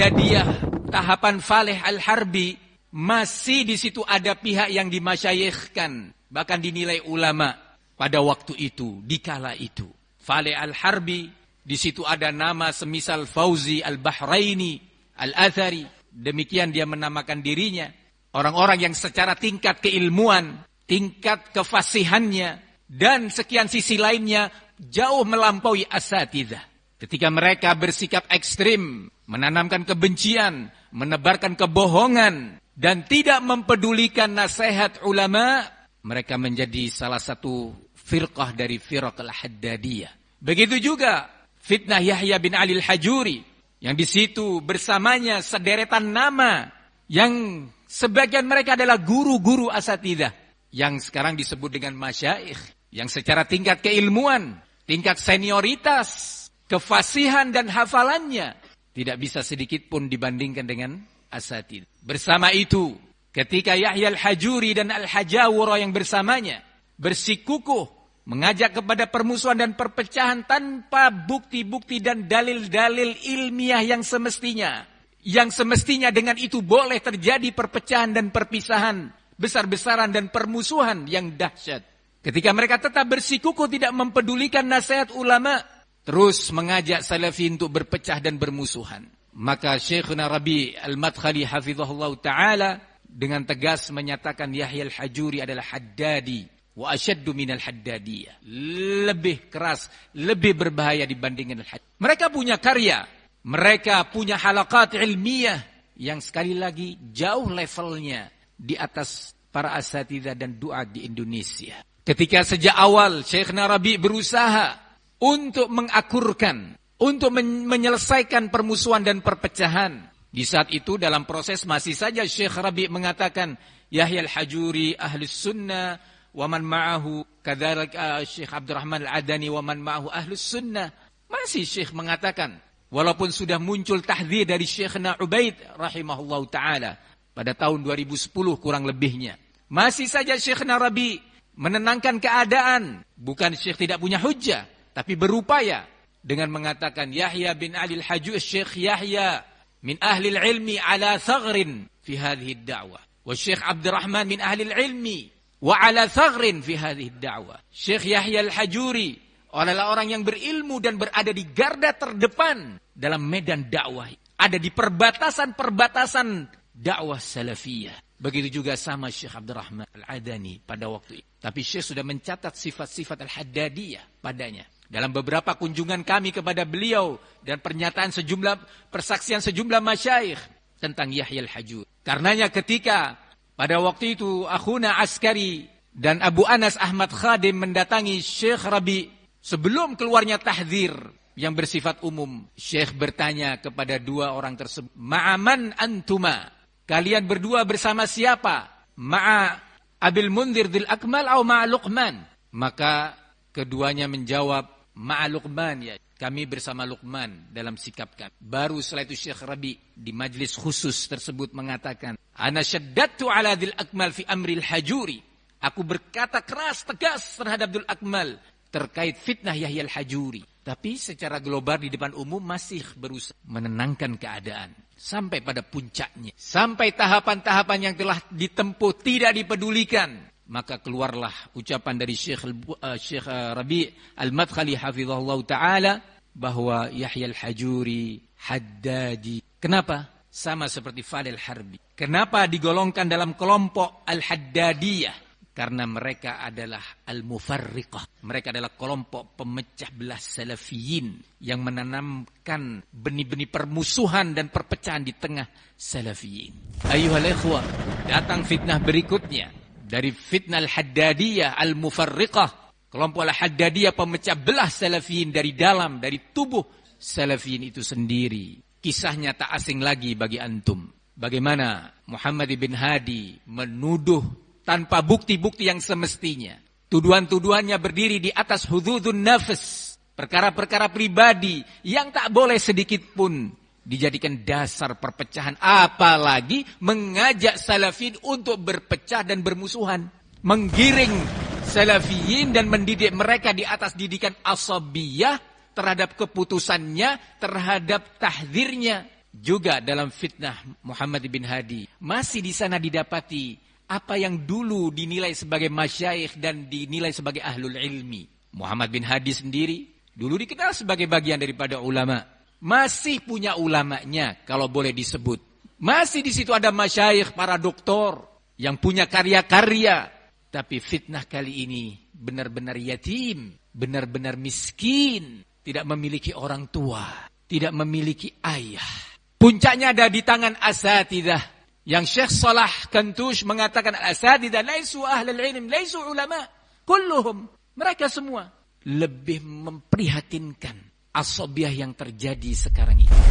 Haddadiyah, tahapan Faleh Al-Harbi, masih di situ ada pihak yang dimasyayikhkan, bahkan dinilai ulama pada waktu itu, di kala itu. Faleh Al-Harbi, di situ ada nama semisal Fauzi Al-Bahraini, Al-Athari, demikian dia menamakan dirinya. Orang-orang yang secara tingkat keilmuan, tingkat kefasihannya, dan sekian sisi lainnya jauh melampaui asatidzah. Ketika mereka bersikap ekstrim, menanamkan kebencian, menebarkan kebohongan, dan tidak mempedulikan nasihat ulama, mereka menjadi salah satu firqah dari firaq al-Haddadiyah. Begitu juga fitnah Yahya bin Ali al-Hajuri, yang di situ bersamanya sederetan nama yang sebagian mereka adalah guru-guru asatidzah yang sekarang disebut dengan masyayikh, yang secara tingkat keilmuan, tingkat senioritas, kefasihan dan hafalannya tidak bisa sedikit pun dibandingkan dengan asatidzah. Bersama itu, ketika Yahya al-Hajuri dan al-Hajawura yang bersamanya bersikukuh mengajak kepada permusuhan dan perpecahan tanpa bukti-bukti dan dalil-dalil ilmiah yang semestinya dengan itu boleh terjadi perpecahan dan perpisahan, besar-besaran dan permusuhan yang dahsyat. Ketika mereka tetap bersikukuh tidak mempedulikan nasihat ulama, terus mengajak salafi untuk berpecah dan bermusuhan, maka Syekhuna Rabi' Al-Madkhali hafizahullah ta'ala dengan tegas menyatakan Yahya al-Hajuri adalah Haddadi wa asyaddu minal Haddadiyah. Lebih keras, lebih berbahaya dibandingkan al-Haddadi. Mereka punya karya, mereka punya halaqat ilmiah yang sekali lagi jauh levelnya di atas para asatidzah dan duat di Indonesia. Ketika sejak awal Syekhna Rabi' berusaha untuk mengakurkan, untuk menyelesaikan permusuhan dan perpecahan. Di saat itu dalam proses masih saja Syekh Rabi' mengatakan Yahya al-Hajuri ahlus sunnah wa man ma'ahu, kadzalika Syekh Abdurrahman Al-Adani wa man ma'ahu ahlus sunnah. Masih Syekh mengatakan, walaupun sudah muncul tahdzir dari Syekhna Ubaid rahimahullahu taala pada tahun 2010 kurang lebihnya, masih saja Syekhna Rabi' menenangkan keadaan. Bukan Syekh tidak punya hujjah, tapi berupaya dengan mengatakan Yahya bin Ali al-Hajuri, Syekh Yahya min ahli ilmi ala thagrin fi hadhihi ad-da'wah, wa Syekh Abdurrahman min ahli ilmi wa ala thagrin fi hadhihi ad-da'wah. Syekh Yahya al-Hajuri adalah orang yang berilmu dan berada di garda terdepan dalam medan dakwah, ada di perbatasan-perbatasan dakwah salafiyah. Begitu juga sama Syekh Abdurrahman Al-Adani pada waktu itu. Tapi Syekh sudah mencatat sifat-sifat Al-Haddadiyah padanya. Dalam beberapa kunjungan kami kepada beliau dan persaksian sejumlah masyayikh tentang Yahya al-Hajuri. Karenanya ketika pada waktu itu Akhuna Askari dan Abu Anas Ahmad Khadim mendatangi Syekh Rabi' sebelum keluarnya tahdzir yang bersifat umum, Syekh bertanya kepada dua orang tersebut, "Ma'aman antuma?" Kalian berdua bersama siapa? Ma'a Abil Mundhir Dzil Akmal atau ma'a Luqman? Maka keduanya menjawab, ma'a Luqman, ya, kami bersama Luqman dalam sikap kami. Baru setelah itu Syekh Rabi' di majlis khusus tersebut mengatakan, "Ana syaddadtu ala Dzil Akmal fi amril Hajuri." Aku berkata keras tegas terhadap Dzil Akmal terkait fitnah Yahya al-Hajuri. Tapi secara global di depan umum masih berusaha menenangkan keadaan. Sampai pada puncaknya. Sampai tahapan-tahapan yang telah ditempuh tidak dipedulikan. Maka keluarlah ucapan dari Syekh Rabi' Al-Madkhali hafizahullah ta'ala bahwa Yahya al-Hajuri Haddadi. Kenapa? Sama seperti Faleh Al-Harbi. Kenapa digolongkan dalam kelompok Al-Haddadiyah? Karena mereka adalah al-mufarriqah. Mereka adalah kelompok pemecah belah salafiyin yang menanamkan benih-benih permusuhan dan perpecahan di tengah salafiyin. Ayuhal ikhwah, datang fitnah berikutnya dari fitnah al-Haddadiyah al-mufarriqah. Kelompok al-Haddadiyah pemecah belah salafiyin dari dalam, dari tubuh salafiyin itu sendiri. Kisahnya tak asing lagi bagi antum. Bagaimana Muhammad bin Hadi menuduh tanpa bukti-bukti yang semestinya. Tuduhan-tuduhannya berdiri di atas hududun nafs. Perkara-perkara pribadi yang tak boleh sedikit pun dijadikan dasar perpecahan. Apalagi mengajak salafin untuk berpecah dan bermusuhan. Menggiring salafiyin dan mendidik mereka di atas didikan asabiyah terhadap keputusannya, terhadap tahdzirnya. juga dalam fitnah Muhammad bin Hadi, masih di sana didapati apa yang dulu dinilai sebagai masyayikh dan dinilai sebagai ahlul ilmi. Muhammad bin Hadi sendiri dulu dikenal sebagai bagian daripada ulama. Masih punya ulamanya kalau boleh disebut. Masih di situ ada masyayikh, para doktor yang punya karya-karya. Tapi fitnah kali ini benar-benar yatim, benar-benar miskin, tidak memiliki orang tua, tidak memiliki ayah. Puncaknya ada di tangan asatidah. Yang Syekh Salah Kantush mengatakan asatidah laisu ahlul ilm, laisu ulama, kulluhum. Mereka semua lebih memprihatinkan asabiah yang terjadi sekarang ini.